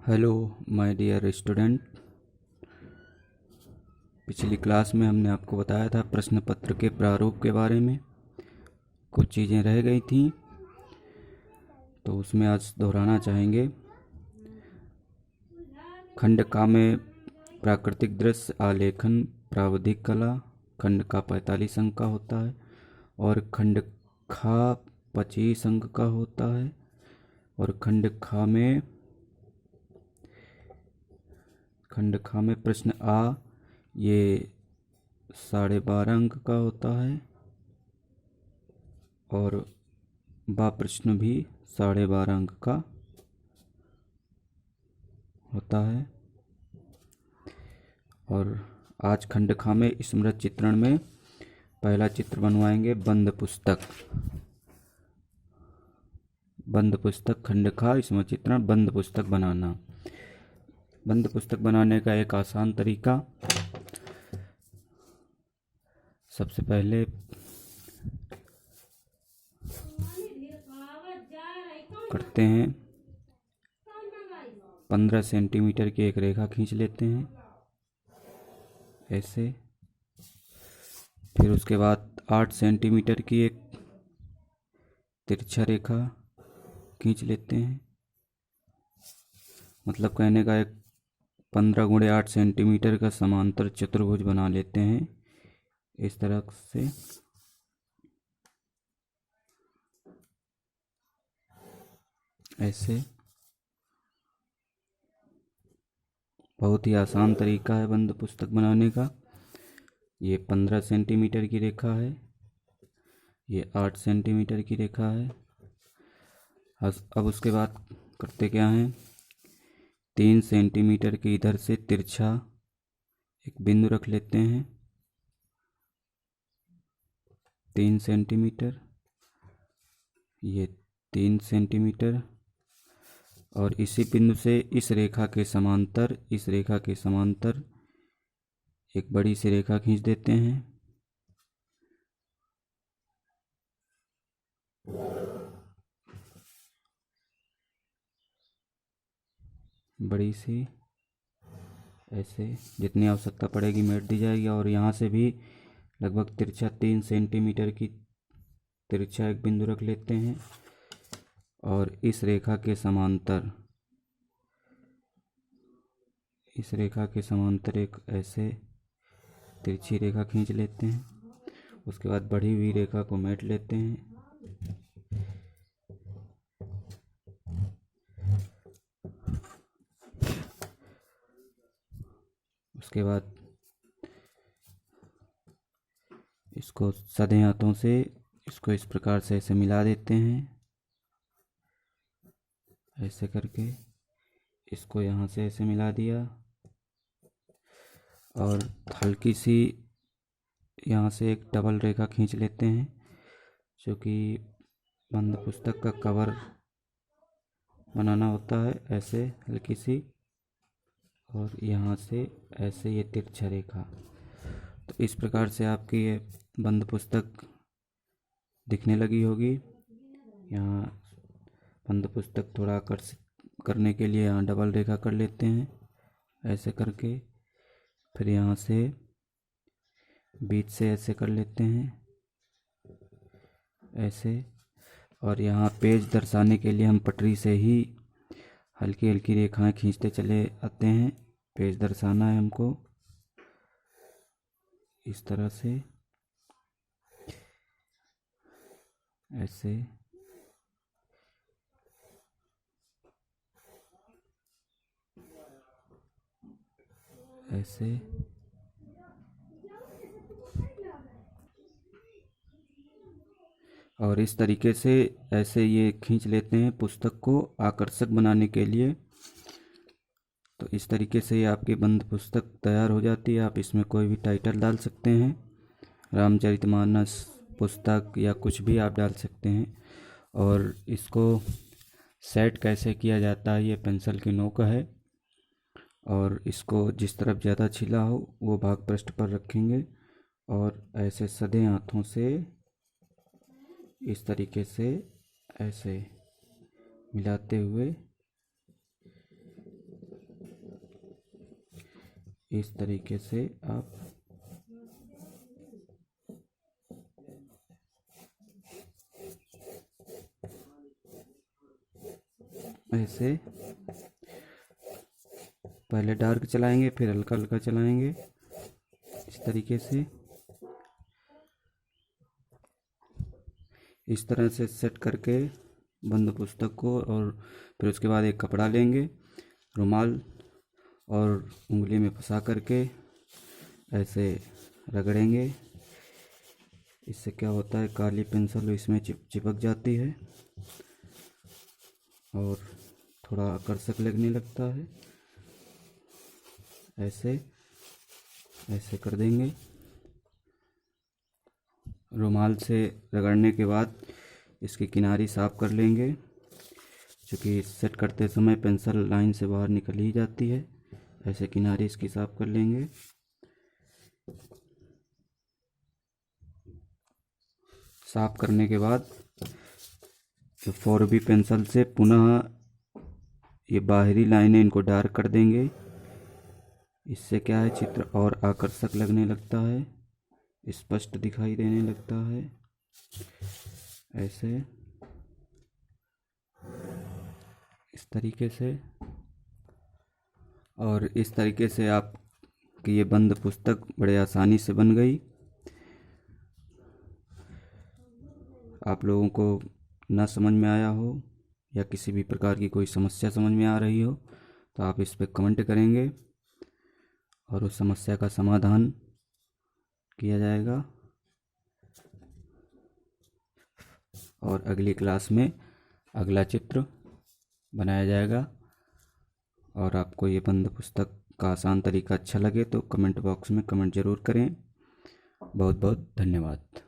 Hello my dear student. पिछली class में हमने आपको बताया था प्रश्न पत्र के प्रारूप के बारे में। कुछ चीज़ें रह गई थी तो उसमें आज दोहराना चाहेंगे। खंड का में प्राकृतिक दृश्य आलेखन प्राविधिक कला खंड का 45 अंक का होता है और खंड खा 25 अंक का होता है और खंड खा में प्रश्न आ ये 12.5 अंक का होता है और बा प्रश्न भी 12.5 अंक का होता है। और आज खंड खा में स्मृत चित्रण में पहला चित्र बनवाएंगे बंद पुस्तक खंड खा स्मृत चित्रण बंद पुस्तक बनाना। बंद पुस्तक बनाने का एक आसान तरीका, सबसे पहले करते हैं 15 सेंटीमीटर की एक रेखा खींच लेते हैं ऐसे। फिर उसके बाद 8 सेंटीमीटर की एक तिरछा रेखा खींच लेते हैं। मतलब कहने का एक 15 × 8 सेंटीमीटर का समांतर चतुर्भुज बना लेते हैं इस तरह से। ऐसे बहुत ही आसान तरीका है बंद पुस्तक बनाने का। ये 15 सेंटीमीटर की रेखा है, ये 8 सेंटीमीटर की रेखा है। अब उसके बाद करते क्या हैं, 3 सेंटीमीटर के इधर से तिरछा एक बिंदु रख लेते हैं 3 सेंटीमीटर, ये 3 सेंटीमीटर। और इसी बिंदु से इस रेखा के समांतर एक बड़ी सी रेखा खींच देते हैं बड़ी सी, ऐसे। जितनी आवश्यकता पड़ेगी मेट दी जाएगी। और यहाँ से भी लगभग तिरछा 3 सेंटीमीटर की तिरछा एक बिंदु रख लेते हैं और इस रेखा के समांतर एक ऐसे तिरछी रेखा खींच लेते हैं। उसके बाद बढ़ी हुई रेखा को मेट लेते हैं। उसके बाद इसको सधे हाथों से इसको इस प्रकार से ऐसे मिला देते हैं, ऐसे करके इसको यहाँ से ऐसे मिला दिया। और हल्की सी यहाँ से एक डबल रेखा खींच लेते हैं जो कि बंद पुस्तक का कवर बनाना होता है, ऐसे हल्की सी। और यहाँ से ऐसे ये तिरछा रेखा। तो इस प्रकार से आपकी ये बंद पुस्तक दिखने लगी होगी। यहाँ बंद पुस्तक थोड़ा आकर्षित करने के लिए यहाँ डबल रेखा कर लेते हैं ऐसे करके। फिर यहाँ से बीच से ऐसे कर लेते हैं ऐसे। और यहाँ पेज दर्शाने के लिए हम पटरी से ही हल्की हल्की रेखाएं खींचते चले आते हैं। पेज दर्शाना है हमको इस तरह से, ऐसे। ऐसे और इस तरीके से ऐसे ये खींच लेते हैं पुस्तक को आकर्षक बनाने के लिए। तो इस तरीके से ये आपकी बंद पुस्तक तैयार हो जाती है। आप इसमें कोई भी टाइटल डाल सकते हैं, रामचरितमानस पुस्तक या कुछ भी आप डाल सकते हैं। और इसको सेट कैसे किया जाता है, ये पेंसिल की नोक है और इसको जिस तरफ ज़्यादा छिला हो वो भाग पृष्ठ पर रखेंगे और ऐसे सधे हाथों से इस तरीके से ऐसे मिलाते हुए इस तरीके से आप ऐसे पहले डार्क चलाएंगे, फिर हल्का हल्का चलाएंगे इस तरीके से। इस तरह से सेट करके बंद पुस्तक को, और फिर उसके बाद एक कपड़ा लेंगे, रुमाल, और उंगली में फंसा करके ऐसे रगड़ेंगे। इससे क्या होता है, काली पेंसिल इसमें चिपक जाती है और थोड़ा आकर्षक लगने लगता है। ऐसे ऐसे कर देंगे। रुमाल से रगड़ने के बाद इसकी किनारी साफ कर लेंगे, क्योंकि सेट करते समय पेंसिल लाइन से बाहर निकल ही जाती है। ऐसे किनारी इसकी साफ कर लेंगे। साफ करने के बाद 4B पेंसिल से पुनः ये बाहरी लाइनें इनको डार्क कर देंगे। इससे क्या है, चित्र और आकर्षक लगने लगता है, स्पष्ट दिखाई देने लगता है। ऐसे इस तरीके से, और इस तरीके से आप कि ये बंद पुस्तक बड़े आसानी से बन गई। आप लोगों को ना समझ में आया हो या किसी भी प्रकार की कोई समस्या समझ में आ रही हो तो आप इस पर कमेंट करेंगे और उस समस्या का समाधान किया जाएगा। और अगली क्लास में अगला चित्र बनाया जाएगा। और आपको ये बंद पुस्तक का आसान तरीका अच्छा लगे तो कमेंट बॉक्स में कमेंट ज़रूर करें। बहुत बहुत धन्यवाद।